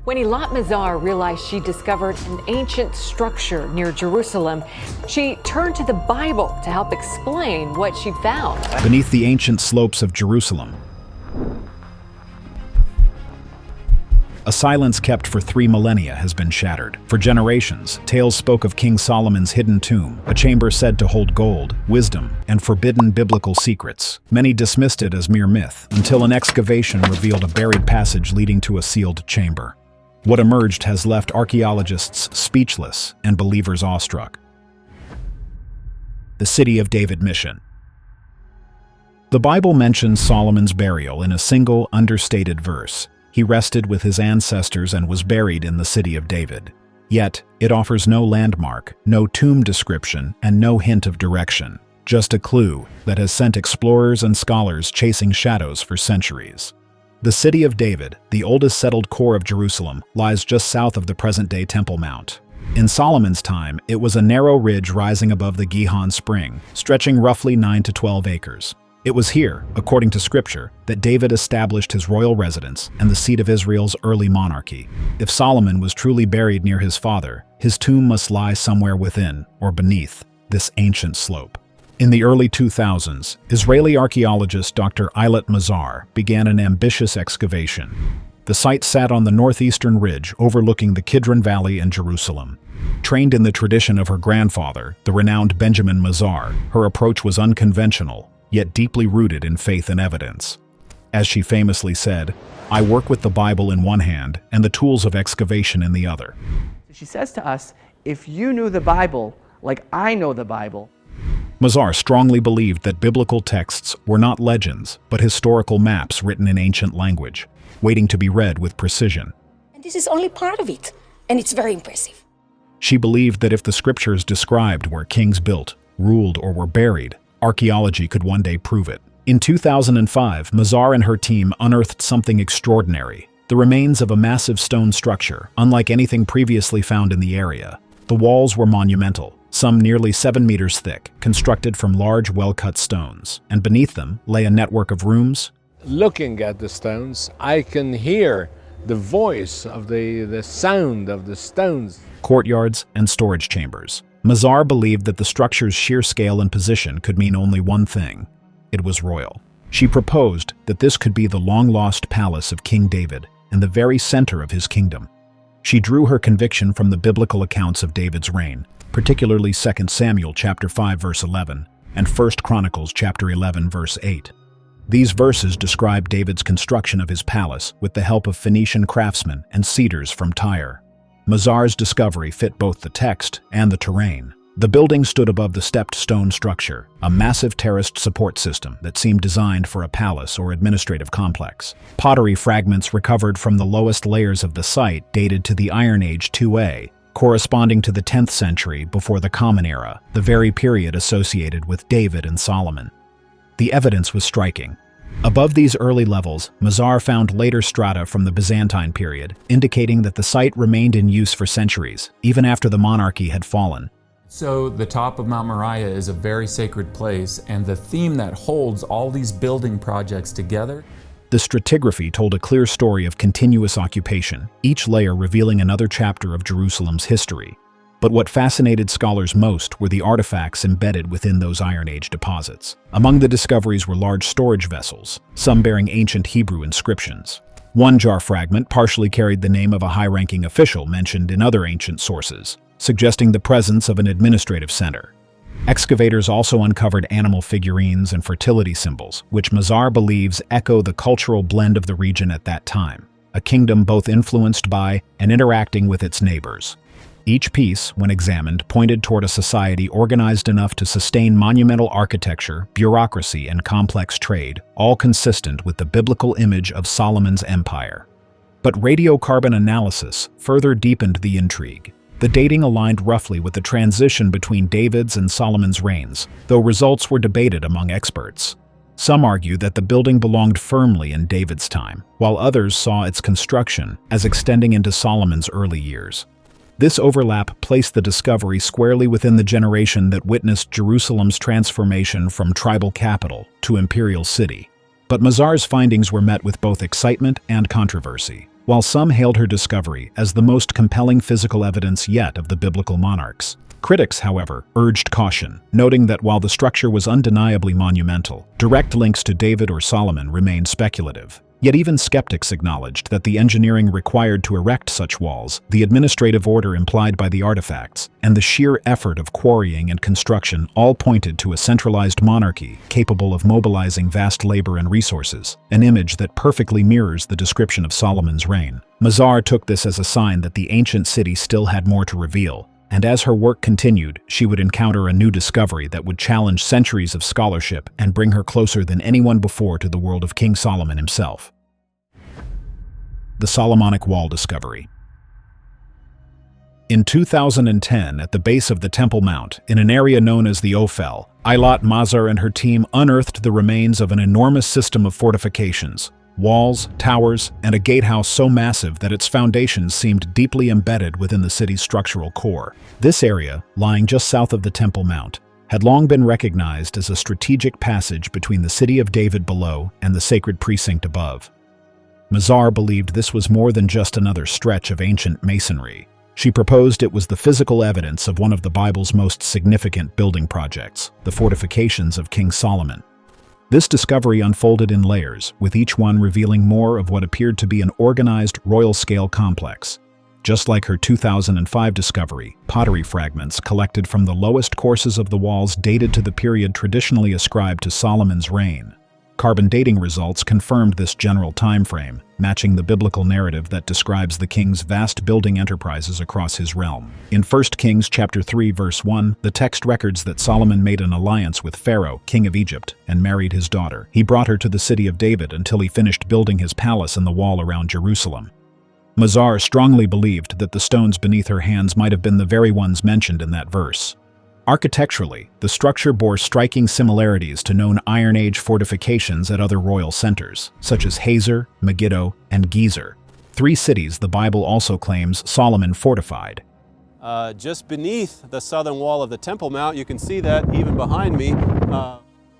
When Eilat Mazar realized she discovered an ancient structure near Jerusalem, she turned to the Bible to help explain what she found. Beneath the ancient slopes of Jerusalem, a silence kept for 3 millennia has been shattered. For generations, tales spoke of King Solomon's hidden tomb, a chamber said to hold gold, wisdom, and forbidden biblical secrets. Many dismissed it as mere myth, until an excavation revealed a buried passage leading to a sealed chamber. What emerged has left archaeologists speechless and believers awestruck. The City of David mission. The Bible mentions Solomon's burial in a single, understated verse. He rested with his ancestors and was buried in the city of David. Yet, it offers no landmark, no tomb description, and no hint of direction. Just a clue that has sent explorers and scholars chasing shadows for centuries. The city of David, the oldest settled core of Jerusalem, lies just south of the present-day Temple Mount. In Solomon's time, it was a narrow ridge rising above the Gihon Spring, stretching roughly 9 to 12 acres. It was here, according to Scripture, that David established his royal residence and the seat of Israel's early monarchy. If Solomon was truly buried near his father, his tomb must lie somewhere within, or beneath, this ancient slope. In the early 2000s, Israeli archaeologist Dr. Eilat Mazar began an ambitious excavation. The site sat on the northeastern ridge overlooking the Kidron Valley and Jerusalem. Trained in the tradition of her grandfather, the renowned Benjamin Mazar, her approach was unconventional, yet deeply rooted in faith and evidence. As she famously said, "I work with the Bible in one hand and the tools of excavation in the other." She says to us, if you knew the Bible like I know the Bible. Mazar strongly believed that biblical texts were not legends, but historical maps written in ancient language, waiting to be read with precision. And this is only part of it, and it's very impressive. She believed that if the scriptures described where kings built, ruled, or were buried, archaeology could one day prove it. In 2005, Mazar and her team unearthed something extraordinary, the remains of a massive stone structure, unlike anything previously found in the area. The walls were monumental, some nearly 7 meters thick, constructed from large, well-cut stones, and beneath them lay a network of rooms. Looking at the stones, I can hear the voice of the sound of the stones. Courtyards and storage chambers. Mazar believed that the structure's sheer scale and position could mean only one thing. It was royal. She proposed that this could be the long-lost palace of King David and the very center of his kingdom. She drew her conviction from the biblical accounts of David's reign, particularly 2 Samuel chapter 5 verse 11 and 1 Chronicles chapter 11 verse 8. These verses describe David's construction of his palace with the help of Phoenician craftsmen and cedars from Tyre. Mazar's discovery fit both the text and the terrain. The building stood above the stepped stone structure, a massive terraced support system that seemed designed for a palace or administrative complex. Pottery fragments recovered from the lowest layers of the site dated to the Iron Age 2A, corresponding to the 10th century before the Common Era, the very period associated with David and Solomon. The evidence was striking. Above these early levels, Mazar found later strata from the Byzantine period, indicating that the site remained in use for centuries, even after the monarchy had fallen. So the top of Mount Moriah is a very sacred place, and the theme that holds all these building projects together. The stratigraphy told a clear story of continuous occupation, each layer revealing another chapter of Jerusalem's history. But what fascinated scholars most were the artifacts embedded within those Iron Age deposits. Among the discoveries were large storage vessels, some bearing ancient Hebrew inscriptions. One jar fragment partially carried the name of a high-ranking official mentioned in other ancient sources, suggesting the presence of an administrative center. Excavators also uncovered animal figurines and fertility symbols, which Mazar believes echo the cultural blend of the region at that time, a kingdom both influenced by and interacting with its neighbors. Each piece, when examined, pointed toward a society organized enough to sustain monumental architecture, bureaucracy, and complex trade, all consistent with the biblical image of Solomon's empire. But radiocarbon analysis further deepened the intrigue. The dating aligned roughly with the transition between David's and Solomon's reigns, though results were debated among experts. Some argue that the building belonged firmly in David's time, while others saw its construction as extending into Solomon's early years. This overlap placed the discovery squarely within the generation that witnessed Jerusalem's transformation from tribal capital to imperial city. But Mazar's findings were met with both excitement and controversy. while some hailed her discovery as the most compelling physical evidence yet of the biblical monarchs. Critics, however, urged caution, noting that while the structure was undeniably monumental, direct links to David or Solomon remained speculative. Yet even skeptics acknowledged that the engineering required to erect such walls, the administrative order implied by the artifacts, and the sheer effort of quarrying and construction all pointed to a centralized monarchy capable of mobilizing vast labor and resources, an image that perfectly mirrors the description of Solomon's reign. Mazar took this as a sign that the ancient city still had more to reveal, and as her work continued, she would encounter a new discovery that would challenge centuries of scholarship and bring her closer than anyone before to the world of King Solomon himself. The Solomonic Wall discovery. In 2010, at the base of the Temple Mount, in an area known as the Ophel, Eilat Mazar and her team unearthed the remains of an enormous system of fortifications, walls, towers, and a gatehouse so massive that its foundations seemed deeply embedded within the city's structural core. This area, lying just south of the Temple Mount, had long been recognized as a strategic passage between the city of David below and the sacred precinct above. Mazar believed this was more than just another stretch of ancient masonry. She proposed it was the physical evidence of one of the Bible's most significant building projects, the fortifications of King Solomon. This discovery unfolded in layers, with each one revealing more of what appeared to be an organized royal-scale complex. Just like her 2005 discovery, pottery fragments collected from the lowest courses of the walls dated to the period traditionally ascribed to Solomon's reign. Carbon dating results confirmed this general time frame, matching the biblical narrative that describes the king's vast building enterprises across his realm. In 1 Kings chapter 3 verse 1, the text records that Solomon made an alliance with Pharaoh, king of Egypt, and married his daughter. He brought her to the city of David until he finished building his palace and the wall around Jerusalem. Mazar strongly believed that the stones beneath her hands might have been the very ones mentioned in that verse. Architecturally, the structure bore striking similarities to known Iron Age fortifications at other royal centers, such as Hazor, Megiddo, and Gezer, three cities the Bible also claims Solomon fortified. Just beneath the southern wall of the Temple Mount, you can see that even behind me.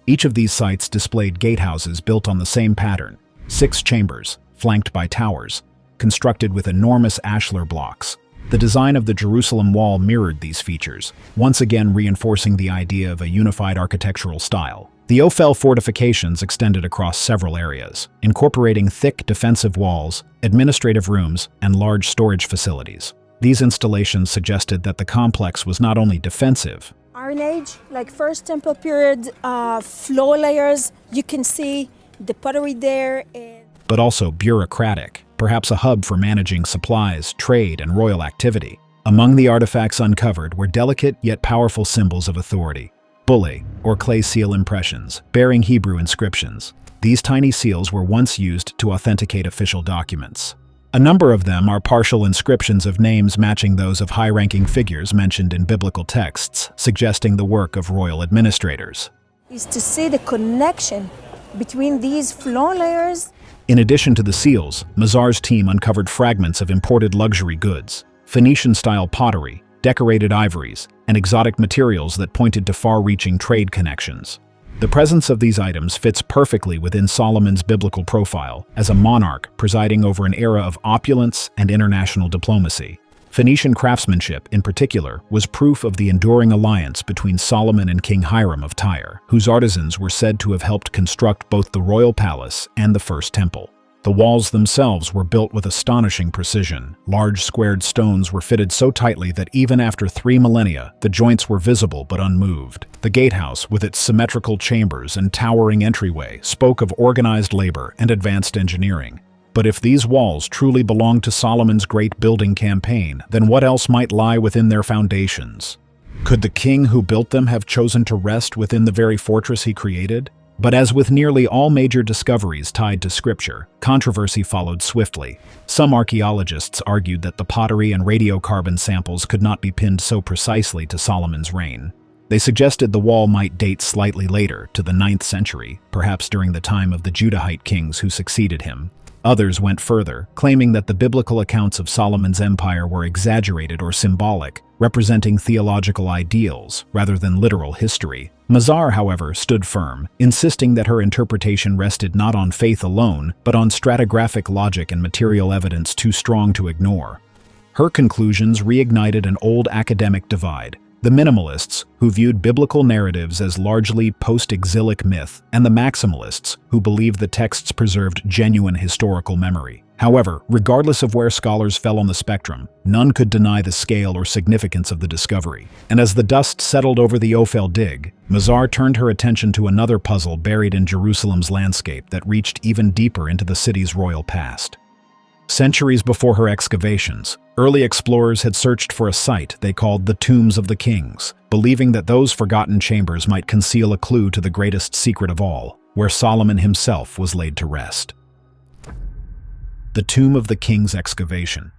Each of these sites displayed gatehouses built on the same pattern, 6 chambers, flanked by towers, constructed with enormous ashlar blocks. The design of the Jerusalem wall mirrored these features, once again reinforcing the idea of a unified architectural style. The Ophel fortifications extended across several areas, incorporating thick defensive walls, administrative rooms, and large storage facilities. These installations suggested that the complex was not only defensive. Iron Age, like First Temple period, floor layers, you can see the pottery there. But also bureaucratic, perhaps a hub for managing supplies, trade, and royal activity. Among the artifacts uncovered were delicate yet powerful symbols of authority, bullae, or clay seal impressions, bearing Hebrew inscriptions. These tiny seals were once used to authenticate official documents. A number of them are partial inscriptions of names matching those of high-ranking figures mentioned in biblical texts, suggesting the work of royal administrators. Is to see the connection between these floor layers. In addition to the seals, Mazar's team uncovered fragments of imported luxury goods, Phoenician-style pottery, decorated ivories, and exotic materials that pointed to far-reaching trade connections. The presence of these items fits perfectly within Solomon's biblical profile as a monarch presiding over an era of opulence and international diplomacy. Phoenician craftsmanship, in particular, was proof of the enduring alliance between Solomon and King Hiram of Tyre, whose artisans were said to have helped construct both the royal palace and the first temple. The walls themselves were built with astonishing precision. Large squared stones were fitted so tightly that even after 3 millennia, the joints were visible but unmoved. The gatehouse, with its symmetrical chambers and towering entryway, spoke of organized labor and advanced engineering. But if these walls truly belonged to Solomon's great building campaign, then what else might lie within their foundations? Could the king who built them have chosen to rest within the very fortress he created? But as with nearly all major discoveries tied to Scripture, controversy followed swiftly. Some archaeologists argued that the pottery and radiocarbon samples could not be pinned so precisely to Solomon's reign. They suggested the wall might date slightly later, to the 9th century, perhaps during the time of the Judahite kings who succeeded him. Others went further, claiming that the biblical accounts of Solomon's empire were exaggerated or symbolic, representing theological ideals rather than literal history. Mazar, however, stood firm, insisting that her interpretation rested not on faith alone, but on stratigraphic logic and material evidence too strong to ignore. Her conclusions reignited an old academic divide: the minimalists, who viewed biblical narratives as largely post-exilic myth, and the maximalists, who believed the texts preserved genuine historical memory. However, regardless of where scholars fell on the spectrum, none could deny the scale or significance of the discovery. And as the dust settled over the Ophel dig, Mazar turned her attention to another puzzle buried in Jerusalem's landscape that reached even deeper into the city's royal past. Centuries before her excavations, early explorers had searched for a site they called the Tombs of the Kings, believing that those forgotten chambers might conceal a clue to the greatest secret of all, where Solomon himself was laid to rest. The Tomb of the Kings excavation.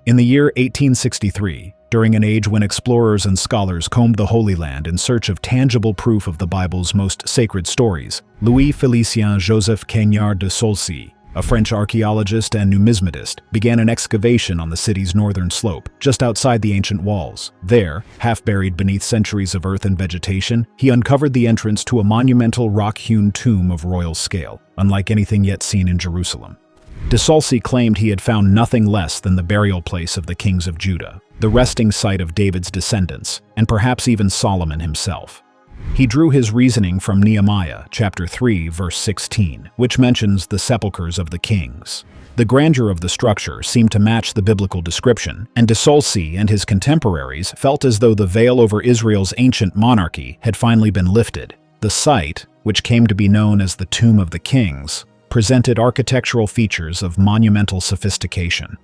In the year 1863, during an age when explorers and scholars combed the Holy Land in search of tangible proof of the Bible's most sacred stories, Louis-Félicien Joseph Cagnard de Saulcy, a French archaeologist and numismatist, began an excavation on the city's northern slope, just outside the ancient walls. There, half buried beneath centuries of earth and vegetation, he uncovered the entrance to a monumental rock-hewn tomb of royal scale, unlike anything yet seen in Jerusalem. De Saulcy claimed he had found nothing less than the burial place of the kings of Judah, the resting site of David's descendants, and perhaps even Solomon himself. He drew his reasoning from Nehemiah chapter 3, verse 16, which mentions the sepulchres of the kings. The grandeur of the structure seemed to match the biblical description, and de Saulcy and his contemporaries felt as though the veil over Israel's ancient monarchy had finally been lifted. The site, which came to be known as the Tomb of the Kings, presented architectural features of monumental sophistication.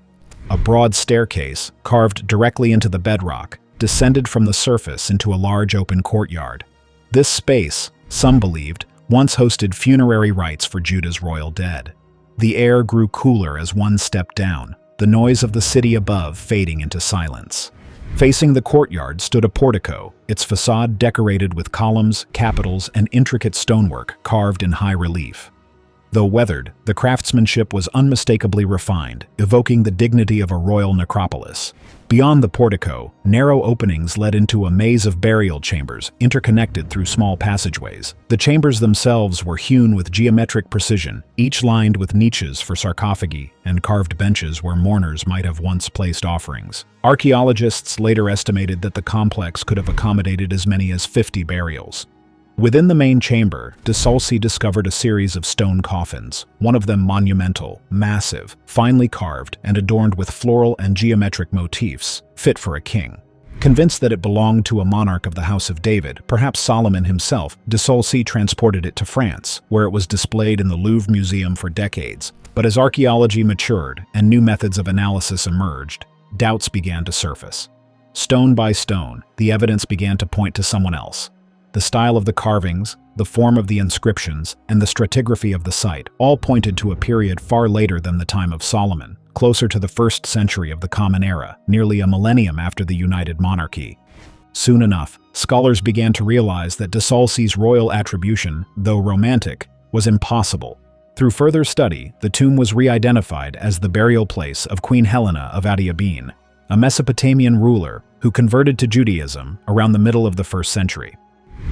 A broad staircase, carved directly into the bedrock, descended from the surface into a large open courtyard. This space, some believed, once hosted funerary rites for Judah's royal dead. The air grew cooler as one stepped down, the noise of the city above fading into silence. Facing the courtyard stood a portico, its facade decorated with columns, capitals, and intricate stonework carved in high relief. Though weathered, the craftsmanship was unmistakably refined, evoking the dignity of a royal necropolis. Beyond the portico, narrow openings led into a maze of burial chambers, interconnected through small passageways. The chambers themselves were hewn with geometric precision, each lined with niches for sarcophagi and carved benches where mourners might have once placed offerings. Archaeologists later estimated that the complex could have accommodated as many as 50 burials. Within the main chamber, de Saulcy discovered a series of stone coffins, one of them monumental, massive, finely carved, and adorned with floral and geometric motifs, fit for a king. Convinced that it belonged to a monarch of the House of David, perhaps Solomon himself, de Saulcy transported it to France, where it was displayed in the Louvre Museum for decades. But as archaeology matured and new methods of analysis emerged, doubts began to surface. Stone by stone, the evidence began to point to someone else. The style of the carvings, the form of the inscriptions, and the stratigraphy of the site all pointed to a period far later than the time of Solomon, closer to the 1st century of the Common Era, nearly a millennium after the United Monarchy. Soon enough, scholars began to realize that de Saulcy's royal attribution, though romantic, was impossible. Through further study, the tomb was re-identified as the burial place of Queen Helena of Adiabene, a Mesopotamian ruler who converted to Judaism around the middle of the 1st century.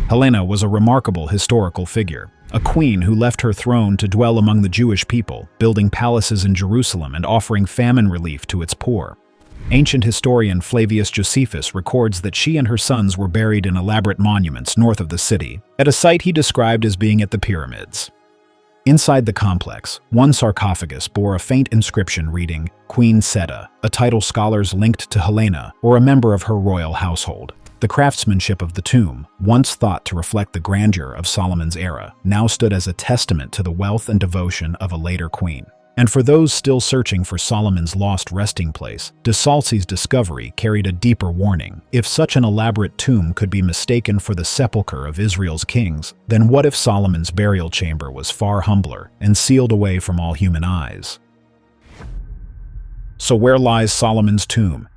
Helena was a remarkable historical figure, a queen who left her throne to dwell among the Jewish people, building palaces in Jerusalem and offering famine relief to its poor. Ancient historian Flavius Josephus records that she and her sons were buried in elaborate monuments north of the city, at a site he described as being at the pyramids. Inside the complex, one sarcophagus bore a faint inscription reading, Queen Seta, a title scholars linked to Helena or a member of her royal household. The craftsmanship of the tomb, once thought to reflect the grandeur of Solomon's era, now stood as a testament to the wealth and devotion of a later queen. And for those still searching for Solomon's lost resting place, de Saulcy's discovery carried a deeper warning. If such an elaborate tomb could be mistaken for the sepulchre of Israel's kings, then what if Solomon's burial chamber was far humbler and sealed away from all human eyes? So where lies Solomon's tomb?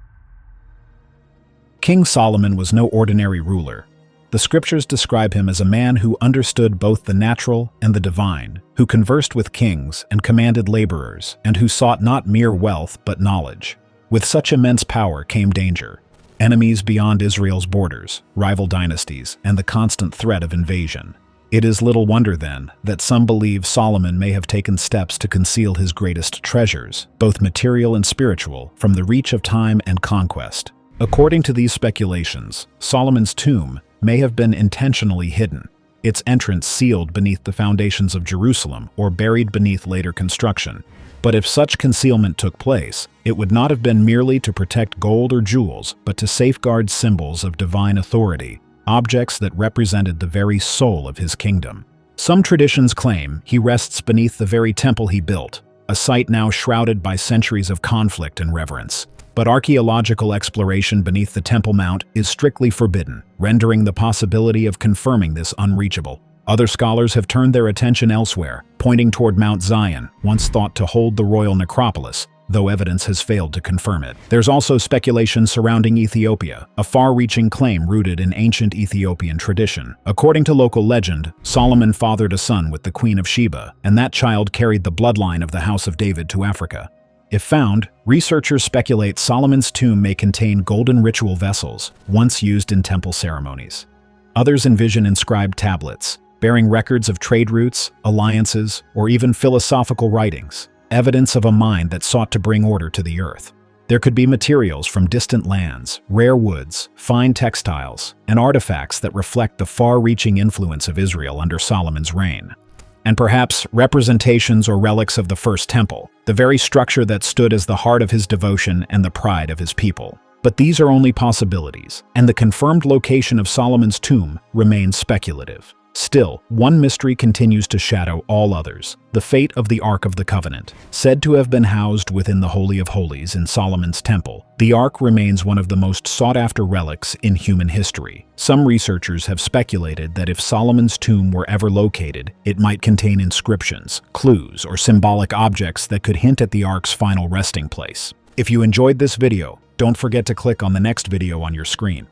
King Solomon was no ordinary ruler. The scriptures describe him as a man who understood both the natural and the divine, who conversed with kings and commanded laborers, and who sought not mere wealth but knowledge. With such immense power came danger. enemies beyond Israel's borders, rival dynasties, and the constant threat of invasion. It is little wonder, then, that some believe Solomon may have taken steps to conceal his greatest treasures, both material and spiritual, from the reach of time and conquest. According to these speculations, Solomon's tomb may have been intentionally hidden, its entrance sealed beneath the foundations of Jerusalem or buried beneath later construction. But if such concealment took place, it would not have been merely to protect gold or jewels, but to safeguard symbols of divine authority, objects that represented the very soul of his kingdom. Some traditions claim he rests beneath the very temple he built, a site now shrouded by centuries of conflict and reverence. But archaeological exploration beneath the Temple Mount is strictly forbidden, rendering the possibility of confirming this unreachable. Other scholars have turned their attention elsewhere, pointing toward Mount Zion, once thought to hold the royal necropolis, though evidence has failed to confirm it. There's also speculation surrounding Ethiopia, a far-reaching claim rooted in ancient Ethiopian tradition. According to local legend, Solomon fathered a son with the Queen of Sheba, and that child carried the bloodline of the House of David to Africa. If found, researchers speculate Solomon's tomb may contain golden ritual vessels, once used in temple ceremonies. Others envision inscribed tablets, bearing records of trade routes, alliances, or even philosophical writings, evidence of a mind that sought to bring order to the earth. There could be materials from distant lands, rare woods, fine textiles, and artifacts that reflect the far-reaching influence of Israel under Solomon's reign. And perhaps representations or relics of the First Temple, the very structure that stood as the heart of his devotion and the pride of his people. But these are only possibilities, and the confirmed location of Solomon's tomb remains speculative. Still, one mystery continues to shadow all others: the fate of the Ark of the Covenant. Said to have been housed within the Holy of Holies in Solomon's temple, the Ark remains one of the most sought-after relics in human history. Some researchers have speculated that if Solomon's tomb were ever located, it might contain inscriptions, clues, or symbolic objects that could hint at the Ark's final resting place. If you enjoyed this video, don't forget to click on the next video on your screen.